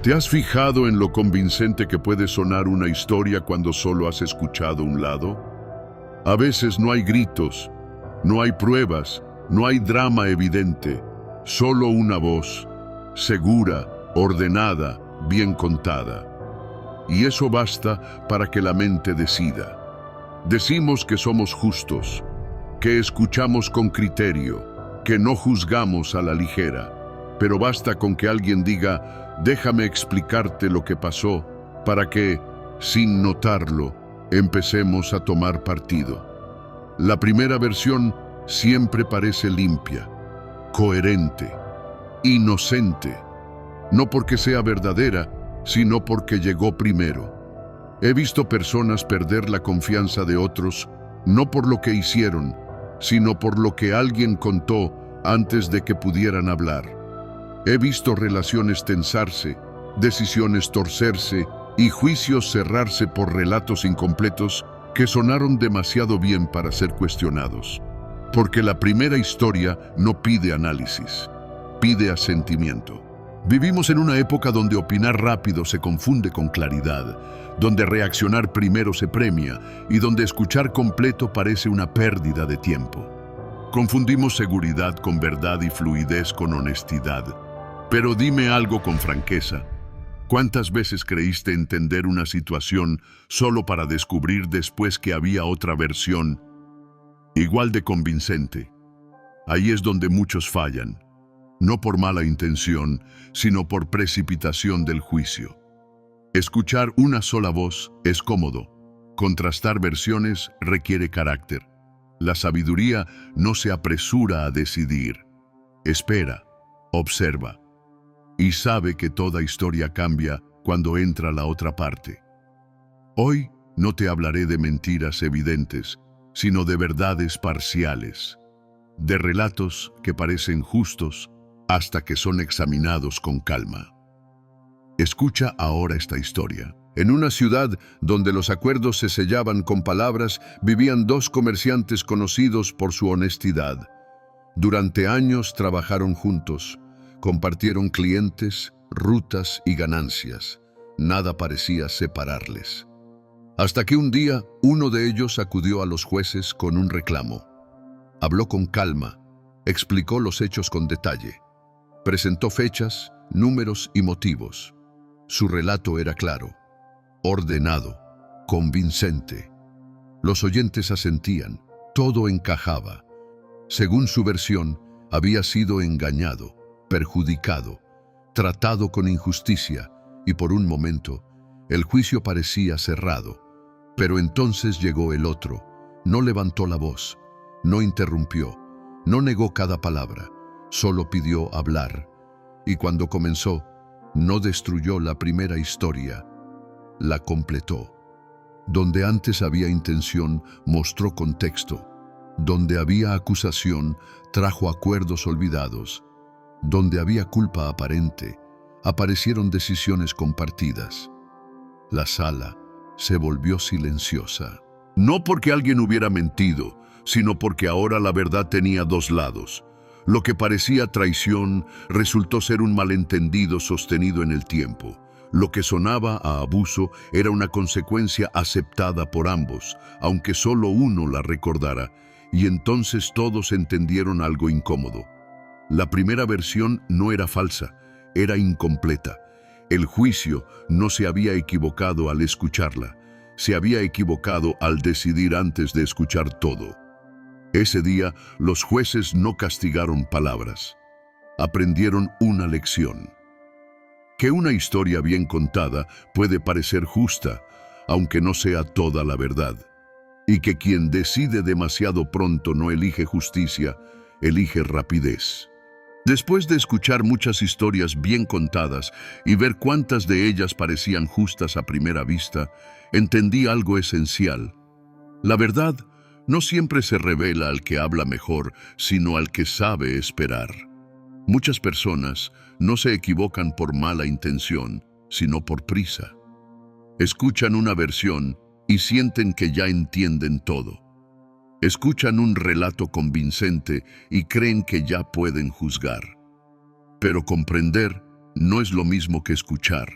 ¿Te has fijado en lo convincente que puede sonar una historia cuando solo has escuchado un lado? A veces no hay gritos, no hay pruebas, no hay drama evidente, solo una voz, segura, ordenada, bien contada. Y eso basta para que la mente decida. Decimos que somos justos, que escuchamos con criterio, que no juzgamos a la ligera. Pero basta con que alguien diga, déjame explicarte lo que pasó, para que, sin notarlo, empecemos a tomar partido. La primera versión siempre parece limpia, coherente, inocente, no porque sea verdadera, sino porque llegó primero. He visto personas perder la confianza de otros, no por lo que hicieron, sino por lo que alguien contó antes de que pudieran hablar. He visto relaciones tensarse, decisiones torcerse y juicios cerrarse por relatos incompletos que sonaron demasiado bien para ser cuestionados. Porque la primera historia no pide análisis, pide asentimiento. Vivimos en una época donde opinar rápido se confunde con claridad, donde reaccionar primero se premia y donde escuchar completo parece una pérdida de tiempo. Confundimos seguridad con verdad y fluidez con honestidad. Pero dime algo con franqueza. ¿Cuántas veces creíste entender una situación solo para descubrir después que había otra versión igual de convincente? Ahí es donde muchos fallan, no por mala intención, sino por precipitación del juicio. Escuchar una sola voz es cómodo. Contrastar versiones requiere carácter. La sabiduría no se apresura a decidir. Espera, observa. Y sabe que toda historia cambia cuando entra la otra parte. Hoy no te hablaré de mentiras evidentes, sino de verdades parciales, de relatos que parecen justos hasta que son examinados con calma. Escucha ahora esta historia. En una ciudad donde los acuerdos se sellaban con palabras, vivían dos comerciantes conocidos por su honestidad. Durante años trabajaron juntos. Compartieron clientes, rutas y ganancias. Nada parecía separarles. Hasta que un día, uno de ellos acudió a los jueces con un reclamo. Habló con calma, explicó los hechos con detalle. Presentó fechas, números y motivos. Su relato era claro, ordenado, convincente. Los oyentes asentían, todo encajaba. Según su versión, había sido engañado, perjudicado, tratado con injusticia, y por un momento el juicio parecía cerrado. Pero entonces llegó el otro, no levantó la voz, no interrumpió, no negó cada palabra, solo pidió hablar. Y cuando comenzó, no destruyó la primera historia, la completó. Donde antes había intención, mostró contexto. Donde había acusación, trajo acuerdos olvidados. Donde había culpa aparente, aparecieron decisiones compartidas. La sala se volvió silenciosa. No porque alguien hubiera mentido, sino porque ahora la verdad tenía dos lados. Lo que parecía traición resultó ser un malentendido sostenido en el tiempo. Lo que sonaba a abuso era una consecuencia aceptada por ambos, aunque solo uno la recordara, y entonces todos entendieron algo incómodo. La primera versión no era falsa, era incompleta. El juicio no se había equivocado al escucharla, se había equivocado al decidir antes de escuchar todo. Ese día, los jueces no castigaron palabras, aprendieron una lección. Que una historia bien contada puede parecer justa, aunque no sea toda la verdad. Y que quien decide demasiado pronto no elige justicia, elige rapidez. Después de escuchar muchas historias bien contadas y ver cuántas de ellas parecían justas a primera vista, entendí algo esencial. La verdad no siempre se revela al que habla mejor, sino al que sabe esperar. Muchas personas no se equivocan por mala intención, sino por prisa. Escuchan una versión y sienten que ya entienden todo. Escuchan un relato convincente y creen que ya pueden juzgar. Pero comprender no es lo mismo que escuchar,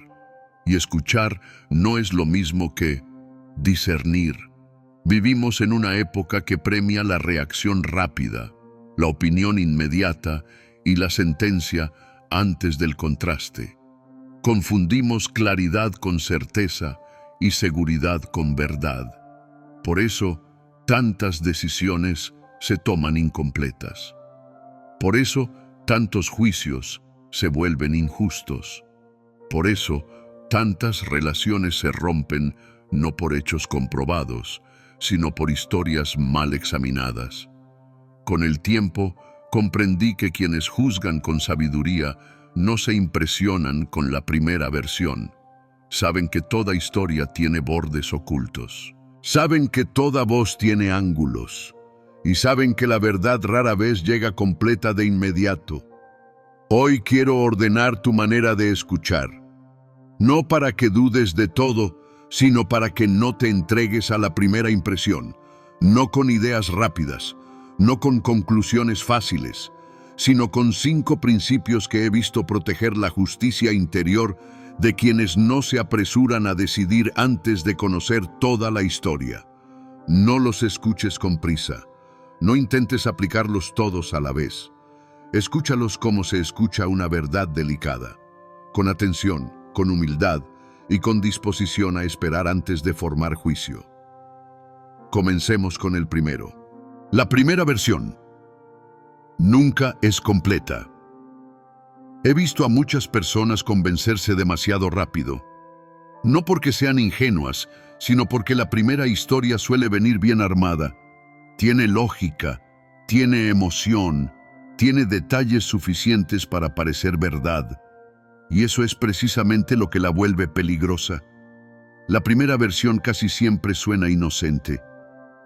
y escuchar no es lo mismo que discernir. Vivimos en una época que premia la reacción rápida, la opinión inmediata y la sentencia antes del contraste. Confundimos claridad con certeza y seguridad con verdad. Por eso, tantas decisiones se toman incompletas. Por eso, tantos juicios se vuelven injustos. Por eso, tantas relaciones se rompen no por hechos comprobados, sino por historias mal examinadas. Con el tiempo, comprendí que quienes juzgan con sabiduría no se impresionan con la primera versión. Saben que toda historia tiene bordes ocultos. Saben que toda voz tiene ángulos. Y saben que la verdad rara vez llega completa de inmediato. Hoy quiero ordenar tu manera de escuchar. No para que dudes de todo, sino para que no te entregues a la primera impresión. No con ideas rápidas, no con conclusiones fáciles, sino con 5 principios que he visto proteger la justicia interior de quienes no se apresuran a decidir antes de conocer toda la historia. No los escuches con prisa. No intentes aplicarlos todos a la vez. Escúchalos como se escucha una verdad delicada, con atención, con humildad y con disposición a esperar antes de formar juicio. Comencemos con el primero. La primera versión nunca es completa. He visto a muchas personas convencerse demasiado rápido, no porque sean ingenuas, sino porque la primera historia suele venir bien armada. Tiene lógica, tiene emoción, tiene detalles suficientes para parecer verdad. Y eso es precisamente lo que la vuelve peligrosa. La primera versión casi siempre suena inocente.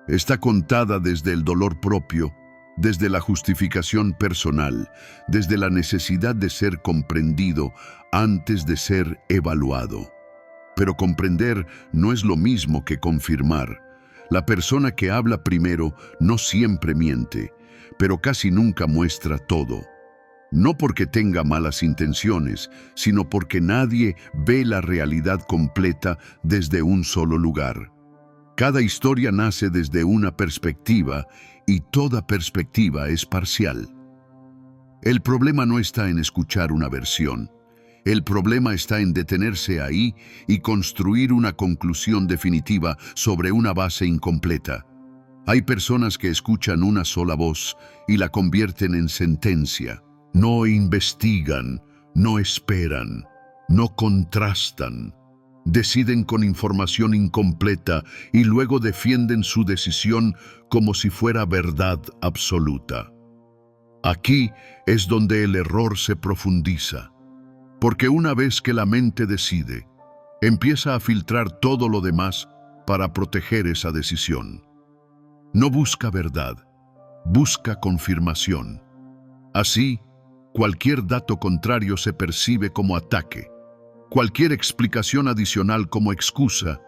Está contada desde el dolor propio, desde la justificación personal, desde la necesidad de ser comprendido antes de ser evaluado. Pero comprender no es lo mismo que confirmar. La persona que habla primero no siempre miente, pero casi nunca muestra todo. No porque tenga malas intenciones, sino porque nadie ve la realidad completa desde un solo lugar. Cada historia nace desde una perspectiva y toda perspectiva es parcial. El problema no está en escuchar una versión. El problema está en detenerse ahí y construir una conclusión definitiva sobre una base incompleta. Hay personas que escuchan una sola voz y la convierten en sentencia. No investigan, no esperan, no contrastan. Deciden con información incompleta y luego defienden su decisión como si fuera verdad absoluta. Aquí es donde el error se profundiza. Porque una vez que la mente decide, empieza a filtrar todo lo demás para proteger esa decisión. No busca verdad, busca confirmación. Así, cualquier dato contrario se percibe como ataque, cualquier explicación adicional como excusa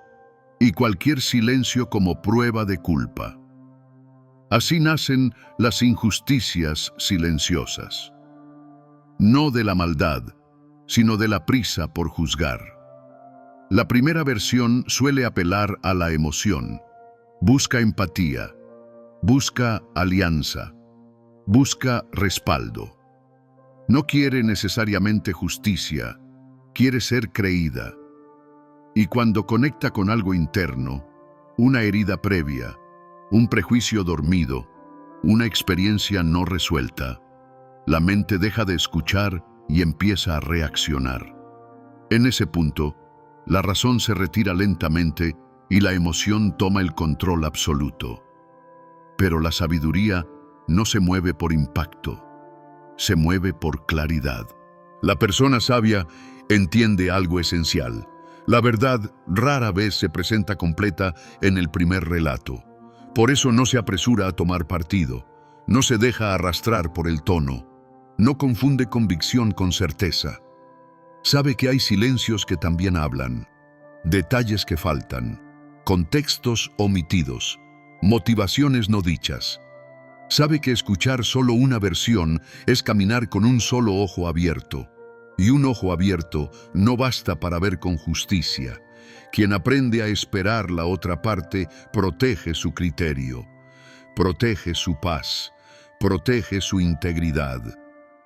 y cualquier silencio como prueba de culpa. Así nacen las injusticias silenciosas. No de la maldad, sino de la prisa por juzgar. La primera versión suele apelar a la emoción. Busca empatía, busca alianza, busca respaldo. No quiere necesariamente justicia, quiere ser creída. Y cuando conecta con algo interno, una herida previa, un prejuicio dormido, una experiencia no resuelta, la mente deja de escuchar y empieza a reaccionar. En ese punto, la razón se retira lentamente y la emoción toma el control absoluto. Pero la sabiduría no se mueve por impacto, se mueve por claridad. La persona sabia entiende algo esencial. La verdad rara vez se presenta completa en el primer relato. Por eso no se apresura a tomar partido, no se deja arrastrar por el tono. No confunde convicción con certeza. Sabe que hay silencios que también hablan, detalles que faltan, contextos omitidos, motivaciones no dichas. Sabe que escuchar solo una versión es caminar con un solo ojo abierto. Y un ojo abierto no basta para ver con justicia. Quien aprende a esperar la otra parte protege su criterio, protege su paz, protege su integridad.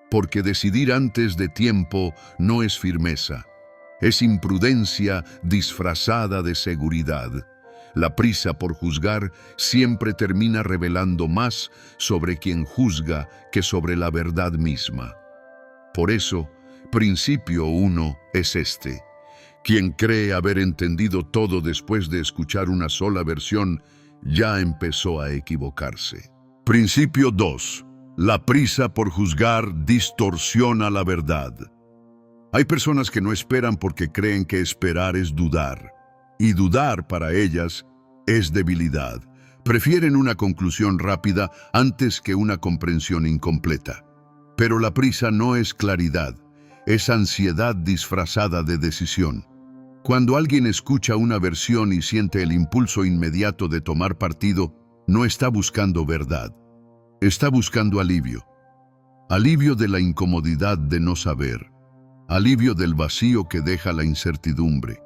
Porque decidir antes de tiempo no es firmeza, es imprudencia disfrazada de seguridad. La prisa por juzgar siempre termina revelando más sobre quien juzga que sobre la verdad misma. Por eso, principio 1 es este. Quien cree haber entendido todo después de escuchar una sola versión, ya empezó a equivocarse. Principio 2. La prisa por juzgar distorsiona la verdad. Hay personas que no esperan porque creen que esperar es dudar. Y dudar para ellas es debilidad. Prefieren una conclusión rápida antes que una comprensión incompleta. Pero la prisa no es claridad, es ansiedad disfrazada de decisión. Cuando alguien escucha una versión y siente el impulso inmediato de tomar partido, no está buscando verdad. Está buscando alivio. Alivio de la incomodidad de no saber. Alivio del vacío que deja la incertidumbre.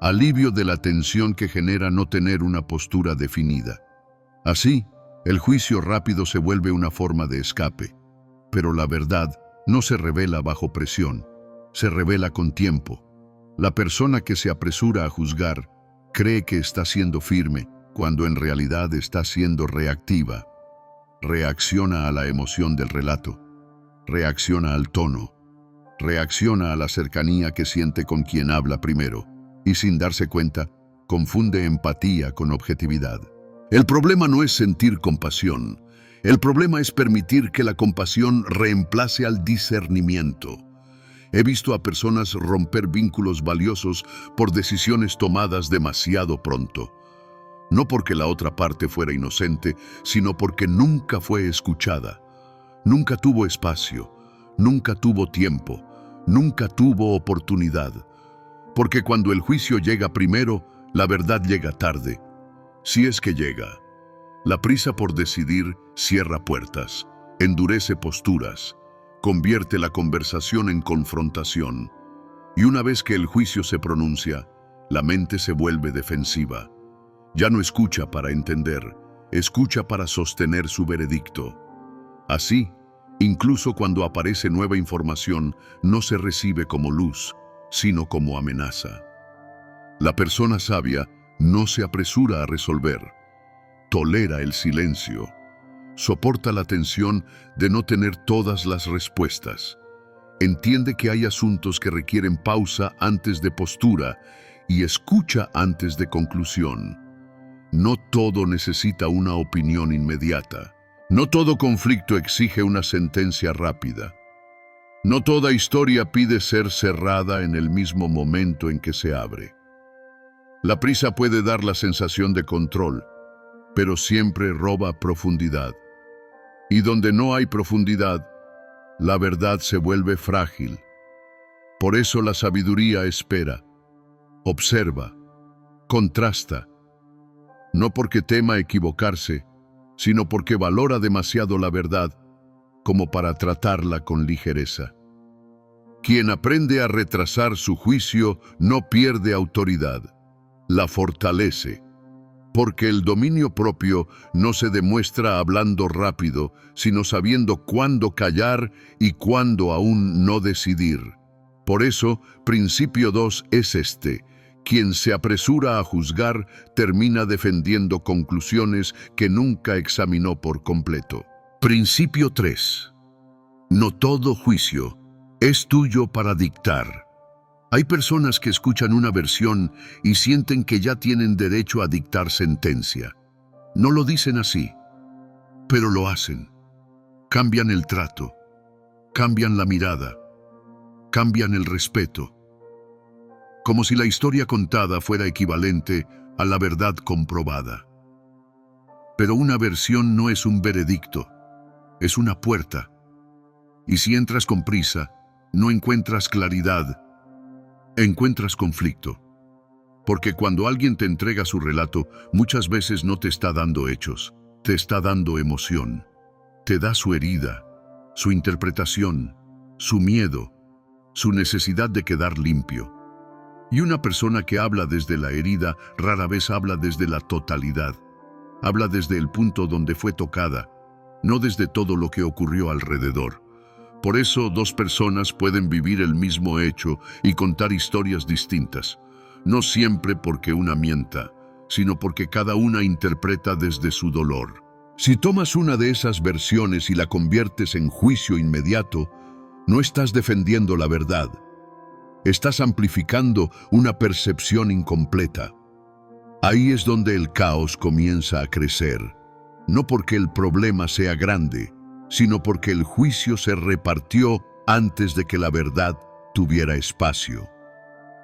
Alivio de la tensión que genera no tener una postura definida. Así, el juicio rápido se vuelve una forma de escape. Pero la verdad no se revela bajo presión, se revela con tiempo. La persona que se apresura a juzgar cree que está siendo firme, cuando en realidad está siendo reactiva. Reacciona a la emoción del relato, reacciona al tono, reacciona a la cercanía que siente con quien habla primero, y sin darse cuenta, confunde empatía con objetividad. El problema no es sentir compasión, el problema es permitir que la compasión reemplace al discernimiento. He visto a personas romper vínculos valiosos por decisiones tomadas demasiado pronto. No porque la otra parte fuera inocente, sino porque nunca fue escuchada. Nunca tuvo espacio, nunca tuvo tiempo, nunca tuvo oportunidad. Porque cuando el juicio llega primero, la verdad llega tarde. Si es que llega. La prisa por decidir cierra puertas, endurece posturas, convierte la conversación en confrontación. Y una vez que el juicio se pronuncia, la mente se vuelve defensiva. Ya no escucha para entender, escucha para sostener su veredicto. Así, incluso cuando aparece nueva información, no se recibe como luz, sino como amenaza. La persona sabia no se apresura a resolver, tolera el silencio, soporta la tensión de no tener todas las respuestas, entiende que hay asuntos que requieren pausa antes de postura y escucha antes de conclusión. No todo necesita una opinión inmediata. No todo conflicto exige una sentencia rápida. No toda historia pide ser cerrada en el mismo momento en que se abre. La prisa puede dar la sensación de control, pero siempre roba profundidad. Y donde no hay profundidad, la verdad se vuelve frágil. Por eso la sabiduría espera, observa, contrasta, no porque tema equivocarse, sino porque valora demasiado la verdad como para tratarla con ligereza. Quien aprende a retrasar su juicio no pierde autoridad, la fortalece, porque el dominio propio no se demuestra hablando rápido, sino sabiendo cuándo callar y cuándo aún no decidir. Por eso, principio 2 es este: quien se apresura a juzgar termina defendiendo conclusiones que nunca examinó por completo. Principio 3. No todo juicio es tuyo para dictar. Hay personas que escuchan una versión y sienten que ya tienen derecho a dictar sentencia. No lo dicen así, pero lo hacen. Cambian el trato, cambian la mirada, cambian el respeto. Como si la historia contada fuera equivalente a la verdad comprobada. Pero una versión no es un veredicto, es una puerta. Y si entras con prisa, no encuentras claridad, encuentras conflicto. Porque cuando alguien te entrega su relato, muchas veces no te está dando hechos, te está dando emoción. Te da su herida, su interpretación, su miedo. su necesidad de quedar limpio. Y una persona que habla desde la herida rara vez habla desde la totalidad. Habla desde el punto donde fue tocada, no desde todo lo que ocurrió alrededor. Por eso dos personas pueden vivir el mismo hecho y contar historias distintas, no siempre porque una mienta, sino porque cada una interpreta desde su dolor. Si tomas una de esas versiones y la conviertes en juicio inmediato, no estás defendiendo la verdad. Estás amplificando una percepción incompleta. Ahí es donde el caos comienza a crecer, no porque el problema sea grande, sino porque el juicio se repartió antes de que la verdad tuviera espacio.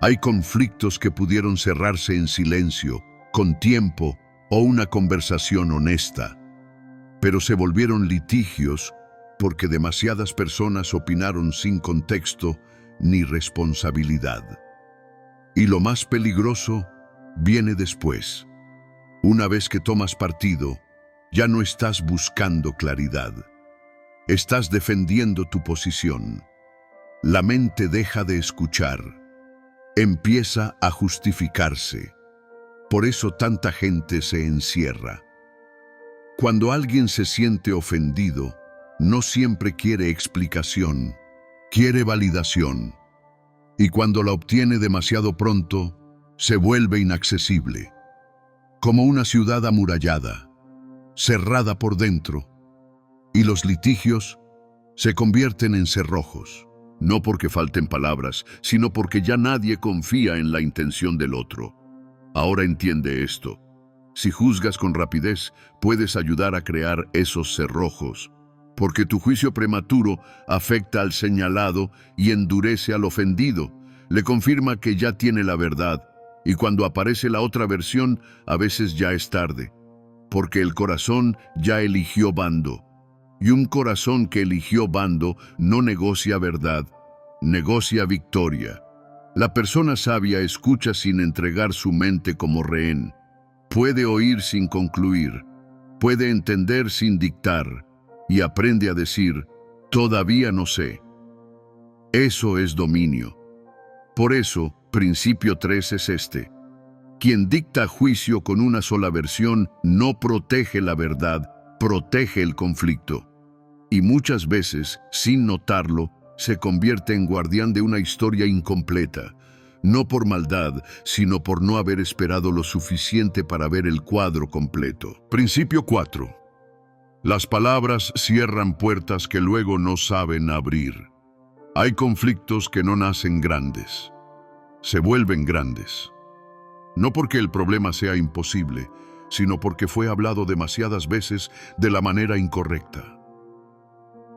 Hay conflictos que pudieron cerrarse en silencio, con tiempo o una conversación honesta, pero se volvieron litigios porque demasiadas personas opinaron sin contexto ni responsabilidad. Y lo más peligroso viene después. Una vez que tomas partido, ya no estás buscando claridad. Estás defendiendo tu posición. La mente deja de escuchar. Empieza a justificarse. Por eso tanta gente se encierra. Cuando alguien se siente ofendido, no siempre quiere explicación, quiere validación. Y cuando la obtiene demasiado pronto, se vuelve inaccesible. Como una ciudad amurallada, cerrada por dentro. Y los litigios se convierten en cerrojos, no porque falten palabras, sino porque ya nadie confía en la intención del otro. Ahora entiende esto. Si juzgas con rapidez, puedes ayudar a crear esos cerrojos, porque tu juicio prematuro afecta al señalado y endurece al ofendido. Le confirma que ya tiene la verdad, y cuando aparece la otra versión, a veces ya es tarde, porque el corazón ya eligió bando. Y un corazón que eligió bando no negocia verdad, negocia victoria. La persona sabia escucha sin entregar su mente como rehén. Puede oír sin concluir, puede entender sin dictar, y aprende a decir, todavía no sé. Eso es dominio. Por eso, principio 3 es este. Quien dicta juicio con una sola versión no protege la verdad, protege el conflicto. Y muchas veces, sin notarlo, se convierte en guardián de una historia incompleta, no por maldad, sino por no haber esperado lo suficiente para ver el cuadro completo. Principio 4. Las palabras cierran puertas que luego no saben abrir. Hay conflictos que no nacen grandes, se vuelven grandes. No porque el problema sea imposible, sino porque fue hablado demasiadas veces de la manera incorrecta.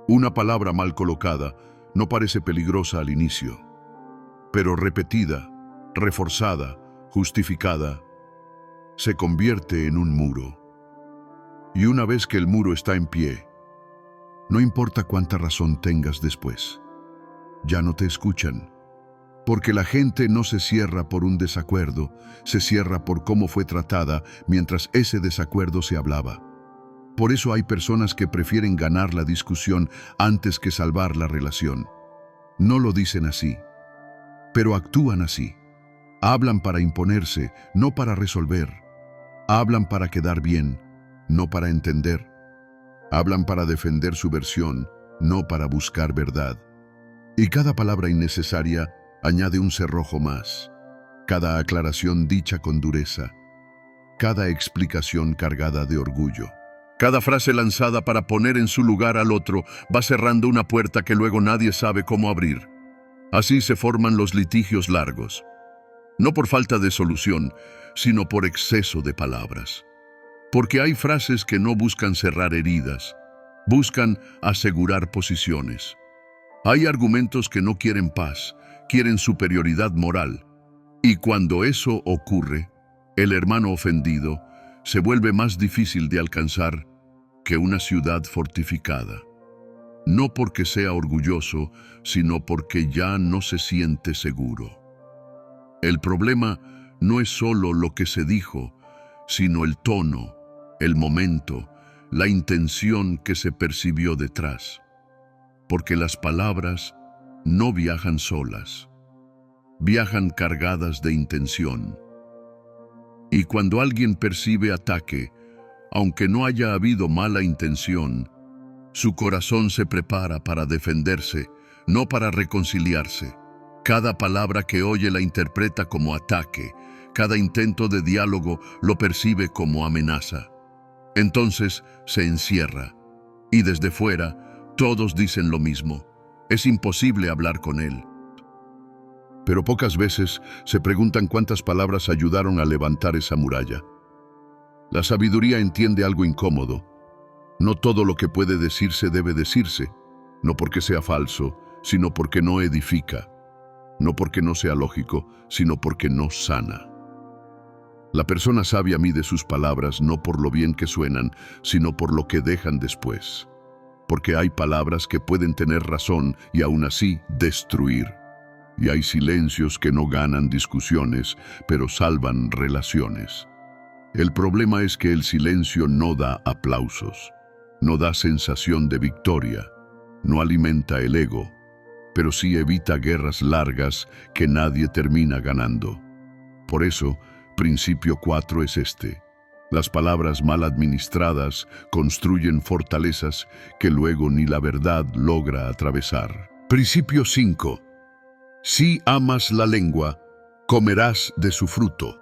Una palabra mal colocada no parece peligrosa al inicio, pero repetida, reforzada, justificada, se convierte en un muro. Y una vez que el muro está en pie, no importa cuánta razón tengas después, ya no te escuchan. Porque la gente no se cierra por un desacuerdo, se cierra por cómo fue tratada mientras ese desacuerdo se hablaba. Por eso hay personas que prefieren ganar la discusión antes que salvar la relación. No lo dicen así, pero actúan así. Hablan para imponerse, no para resolver. Hablan para quedar bien, no para entender. Hablan para defender su versión, no para buscar verdad. Y cada palabra innecesaria añade un cerrojo más. Cada aclaración dicha con dureza. Cada explicación cargada de orgullo. Cada frase lanzada para poner en su lugar al otro va cerrando una puerta que luego nadie sabe cómo abrir. Así se forman los litigios largos. No por falta de solución, sino por exceso de palabras. Porque hay frases que no buscan cerrar heridas, buscan asegurar posiciones. Hay argumentos que no quieren paz, quieren superioridad moral. Y cuando eso ocurre, el hermano ofendido se vuelve más difícil de alcanzar que una ciudad fortificada. No porque sea orgulloso, sino porque ya no se siente seguro. El problema no es solo lo que se dijo, sino el tono, el momento, la intención que se percibió detrás. Porque las palabras no viajan solas, viajan cargadas de intención. Y cuando alguien percibe ataque, aunque no haya habido mala intención, su corazón se prepara para defenderse, no para reconciliarse. Cada palabra que oye la interpreta como ataque, cada intento de diálogo lo percibe como amenaza. Entonces se encierra, y desde fuera todos dicen lo mismo: es imposible hablar con él. Pero pocas veces se preguntan cuántas palabras ayudaron a levantar esa muralla. La sabiduría entiende algo incómodo. No todo lo que puede decirse debe decirse, no porque sea falso, sino porque no edifica, no porque no sea lógico, sino porque no sana. La persona sabia mide sus palabras no por lo bien que suenan, sino por lo que dejan después. Porque hay palabras que pueden tener razón y aún así destruir. Y hay silencios que no ganan discusiones, pero salvan relaciones. El problema es que el silencio no da aplausos, no da sensación de victoria, no alimenta el ego, pero sí evita guerras largas que nadie termina ganando. Por eso, principio 4 es este: las palabras mal administradas construyen fortalezas que luego ni la verdad logra atravesar. Principio 5. Si amas la lengua, comerás de su fruto.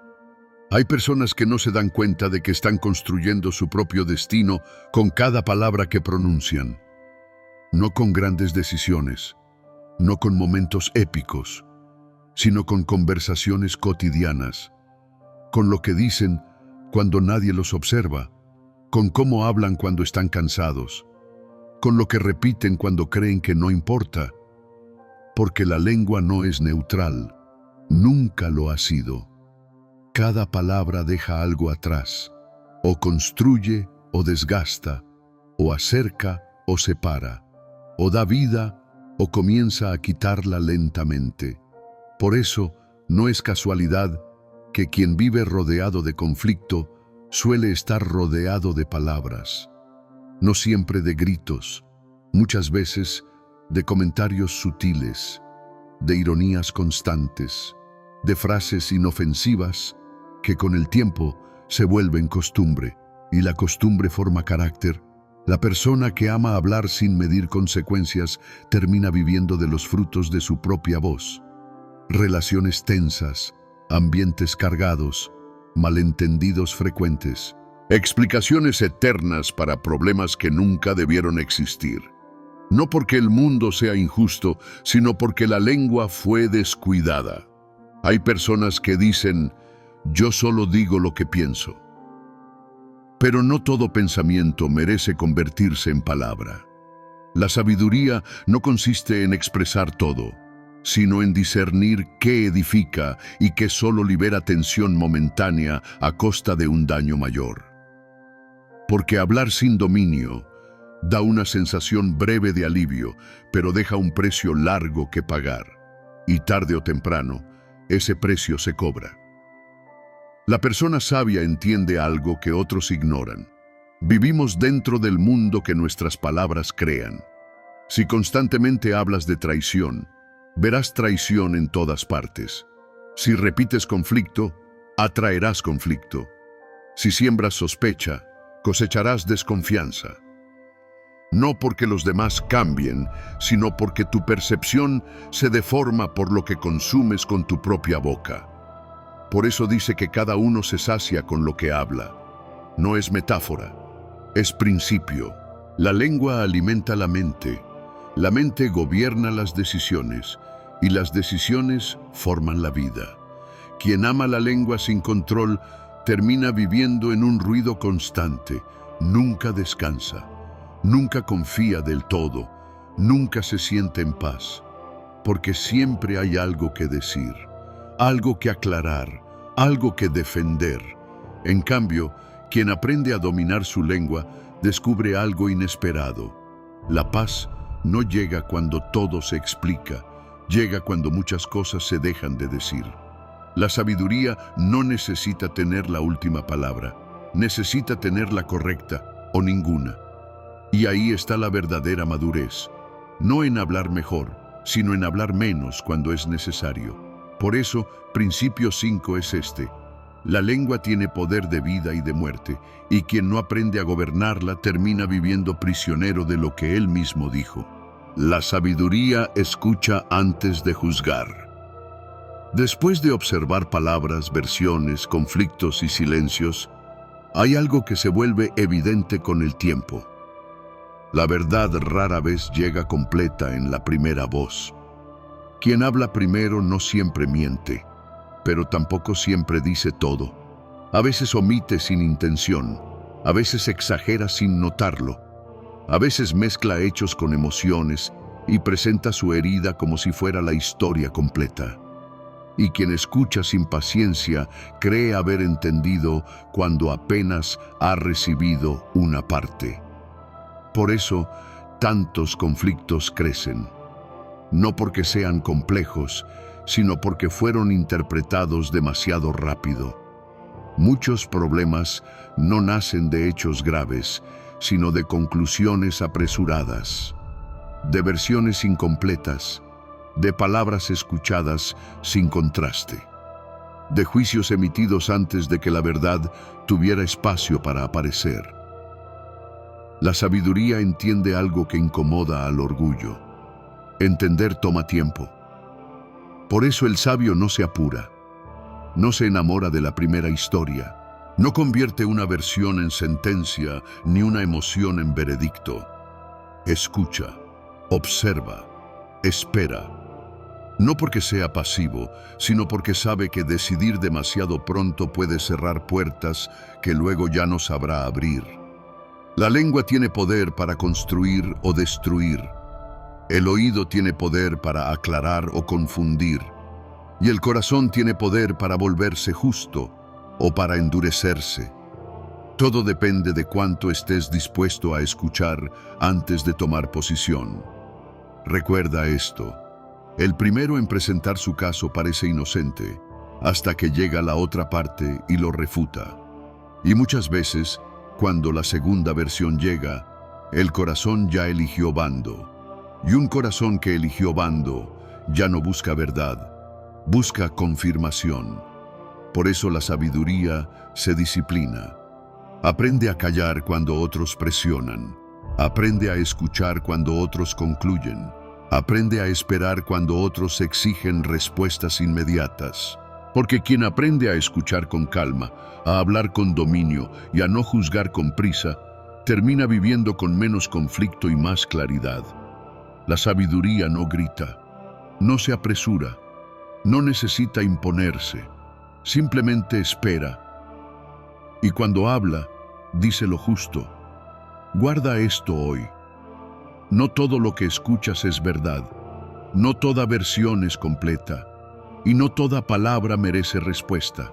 Hay personas que no se dan cuenta de que están construyendo su propio destino con cada palabra que pronuncian. No con grandes decisiones, no con momentos épicos, sino con conversaciones cotidianas, con lo que dicen cuando nadie los observa, con cómo hablan cuando están cansados, con lo que repiten cuando creen que no importa, porque la lengua no es neutral, nunca lo ha sido. Cada palabra deja algo atrás, o construye o desgasta, o acerca o separa, o da vida o comienza a quitarla lentamente. Por eso, no es casualidad que quien vive rodeado de conflicto suele estar rodeado de palabras. No siempre de gritos, muchas veces de comentarios sutiles, de ironías constantes, de frases inofensivas que con el tiempo se vuelven costumbre, y la costumbre forma carácter. La persona que ama hablar sin medir consecuencias termina viviendo de los frutos de su propia voz. Relaciones tensas, ambientes cargados, malentendidos frecuentes, explicaciones eternas para problemas que nunca debieron existir. No porque el mundo sea injusto, sino porque la lengua fue descuidada. Hay personas que dicen: yo solo digo lo que pienso. Pero no todo pensamiento merece convertirse en palabra. La sabiduría no consiste en expresar todo, sino en discernir qué edifica y qué solo libera tensión momentánea a costa de un daño mayor. Porque hablar sin dominio da una sensación breve de alivio, pero deja un precio largo que pagar. Y tarde o temprano, ese precio se cobra. La persona sabia entiende algo que otros ignoran. Vivimos dentro del mundo que nuestras palabras crean. Si constantemente hablas de traición, verás traición en todas partes. Si repites conflicto, atraerás conflicto. Si siembras sospecha, cosecharás desconfianza. No porque los demás cambien, sino porque tu percepción se deforma por lo que consumes con tu propia boca. Por eso dice que cada uno se sacia con lo que habla. No es metáfora, es principio. La lengua alimenta la mente gobierna las decisiones, y las decisiones forman la vida. Quien ama la lengua sin control termina viviendo en un ruido constante, nunca descansa, nunca confía del todo, nunca se siente en paz, porque siempre hay algo que decir, algo que aclarar, algo que defender. En cambio, quien aprende a dominar su lengua descubre algo inesperado. La paz no llega cuando todo se explica, llega cuando muchas cosas se dejan de decir. La sabiduría no necesita tener la última palabra, necesita tener la correcta o ninguna. Y ahí está la verdadera madurez, no en hablar mejor, sino en hablar menos cuando es necesario. Por eso, principio 5 es este: la lengua tiene poder de vida y de muerte, y quien no aprende a gobernarla termina viviendo prisionero de lo que él mismo dijo. La sabiduría escucha antes de juzgar. Después de observar palabras, versiones, conflictos y silencios, hay algo que se vuelve evidente con el tiempo. La verdad rara vez llega completa en la primera voz. Quien habla primero no siempre miente, pero tampoco siempre dice todo. A veces omite sin intención, a veces exagera sin notarlo, a veces mezcla hechos con emociones y presenta su herida como si fuera la historia completa. Y quien escucha sin paciencia cree haber entendido cuando apenas ha recibido una parte. Por eso, tantos conflictos crecen. No porque sean complejos, sino porque fueron interpretados demasiado rápido. Muchos problemas no nacen de hechos graves, sino de conclusiones apresuradas, de versiones incompletas, de palabras escuchadas sin contraste, de juicios emitidos antes de que la verdad tuviera espacio para aparecer. La sabiduría entiende algo que incomoda al orgullo. Entender toma tiempo. Por eso el sabio no se apura, no se enamora de la primera historia, no convierte una versión en sentencia ni una emoción en veredicto. Escucha, observa, espera. No porque sea pasivo, sino porque sabe que decidir demasiado pronto puede cerrar puertas que luego ya no sabrá abrir. La lengua tiene poder para construir o destruir. El oído tiene poder para aclarar o confundir. Y el corazón tiene poder para volverse justo o para endurecerse. Todo depende de cuánto estés dispuesto a escuchar antes de tomar posición. Recuerda esto: el primero en presentar su caso parece inocente, hasta que llega la otra parte y lo refuta. Y muchas veces, cuando la segunda versión llega, el corazón ya eligió bando. Y un corazón que eligió bando ya no busca verdad, busca confirmación. Por eso la sabiduría se disciplina. Aprende a callar cuando otros presionan. Aprende a escuchar cuando otros concluyen. Aprende a esperar cuando otros exigen respuestas inmediatas. Porque quien aprende a escuchar con calma, a hablar con dominio y a no juzgar con prisa, termina viviendo con menos conflicto y más claridad. La sabiduría no grita, no se apresura, no necesita imponerse, simplemente espera. Y cuando habla, dice lo justo. Guarda esto hoy. No todo lo que escuchas es verdad, no toda versión es completa, y no toda palabra merece respuesta.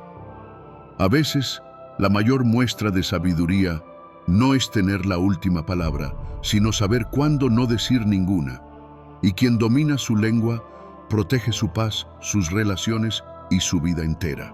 A veces, la mayor muestra de sabiduría no es tener la última palabra, sino saber cuándo no decir ninguna. Y quien domina su lengua, protege su paz, sus relaciones y su vida entera.